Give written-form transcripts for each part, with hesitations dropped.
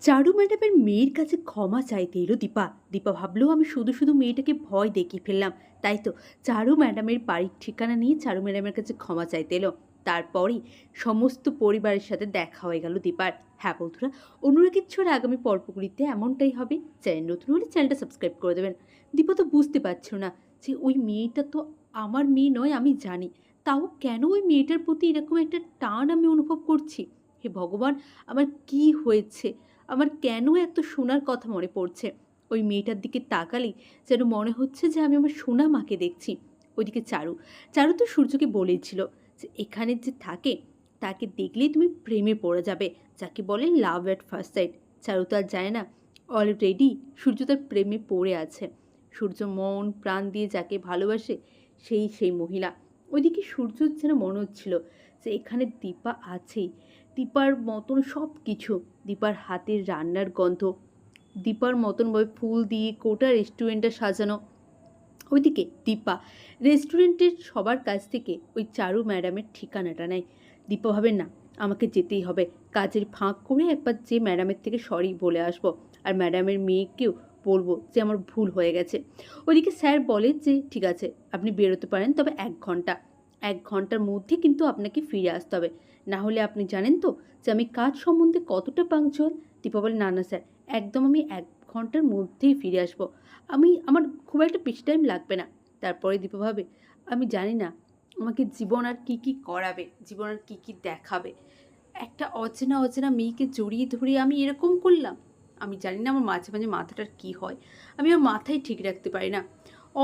চারু ম্যাডামের মেয়ের কাছে ক্ষমা চাইতে এলো দীপা। দীপা ভাবলো আমি শুধু শুধু মেয়েটাকে ভয় দেখিয়ে ফেললাম, তাই তো চারু ম্যাডামের বাড়ির ঠিকানা নিয়ে চারু ম্যাডামের কাছে ক্ষমা চাইতে এলো। তারপরই সমস্ত পরিবারের সাথে দেখা হয়ে গেল দীপার। হ্যাঁ বন্ধুরা, অনুরাগের ছোঁয়ার আগামী পর্বগুলিতে এমনটাই হবে। চ্যানেল নতুন হলে চ্যানেলটা সাবস্ক্রাইব করে দেবেন। দীপা তো বুঝতে পারছো না যে ওই মেয়েটা তো আমার মেয়ে নয়, আমি জানি, তাও কেন ওই মেয়েটার প্রতি এরকম একটা টান আমি অনুভব করছি। হে ভগবান, আমার কি হয়েছে? আমার কেন এত সোনার কথা মনে পড়ছে? ওই মেয়েটার দিকে তাকালেই যেন মনে হচ্ছে যে আমি আমার সোনা মাকে দেখছি। ওইদিকে চারু, চারু তো সূর্যকে বলেছিল যে এখানে যে থাকে তাকে দেখলেই তুমি প্রেমে পড়ে যাবে, যাকে বলে লাভ অ্যাট ফার্স্ট সাইট। চারু তো আর যায় না, অলরেডি সূর্য তার প্রেমে পড়ে আছে। সূর্য মন প্রাণ দিয়ে যাকে ভালোবাসে সেই মহিলা। ওইদিকে সূর্যর যেন মনে হচ্ছিল যে এখানে দীপা আছেই, দীপার মতন সব কিছু, দীপার হাতের রান্নার গন্ধ, দীপার মতনভাবে ফুল দিয়ে গোটা রেস্টুরেন্টটা সাজানো। ওইদিকে দীপা রেস্টুরেন্টের সবার কাছ থেকে ওই চারু ম্যাডামের ঠিকানাটা নেয়। দীপা ভাবে না, আমাকে যেতেই হবে, কাজের ফাঁক করে একবার যে ম্যাডামের থেকে সরি বলে আসবো, আর ম্যাডামের মেয়েকেও বলবো যে আমার ভুল হয়ে গেছে। ওইদিকে স্যার বলে যে ঠিক আছে আপনি বেরোতে পারেন, তবে 1 ঘন্টা, 1 ঘন্টার মধ্যে কিন্তু আপনাকে ফিরে আসতে হবে, না হলে আপনি জানেন তো যে আমি কাজ সম্বন্ধে কতটা পাংচুয়াল। দীপা বলে না না স্যার, একদম আমি 1 ঘন্টার মধ্যেই ফিরে আসবো, আমার খুব একটা বেশি টাইম লাগবে না। তারপরে দীপা ভাবে আমি জানি না আমাকে জীবন আর কি কি করাবে, জীবন আর কি কি দেখাবে। একটা অচেনা অচেনা মেয়েকে জড়িয়ে ধরে আমি এরকম করলাম। আমি জানি না আমার মাঝে মাঝে মাথাটার কি হয়, আমি আমার মাথায় ঠিক রাখতে পারি না।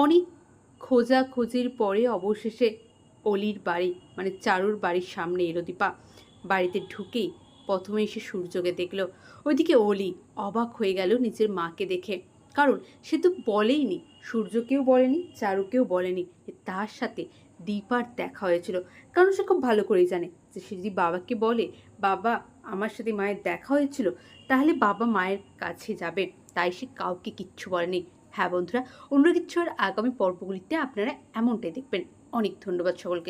অনেক খোঁজাখুঁজির পরে অবশেষে অলির বাড়ি মানে চারুর বাড়ির সামনে এলো দীপা। বাড়িতে ঢুকেই প্রথমে এসে সূর্যকে দেখলো। ওইদিকে অলি অবাক হয়ে গেল নিজের মাকে দেখে, কারণ সে তো বলেইনি, সূর্যকেও বলেনি, চারুকেও বলেনি যে তার সাথে দীপার দেখা হয়েছিল। কারণ সে খুব ভালো করেই জানে যে সে যদি বাবাকে বলে বাবা আমার সাথে মায়ের দেখা হয়েছিল, তাহলে বাবা মায়ের কাছে যাবে, তাই সে কাউকে কিচ্ছু বলেনি। হ্যাঁ বন্ধুরা, অন্য কিছু আর আগামী পর্বগুলিতে আপনারা এমনটাই দেখবেন। অনেক ধন্যবাদ সকলকে।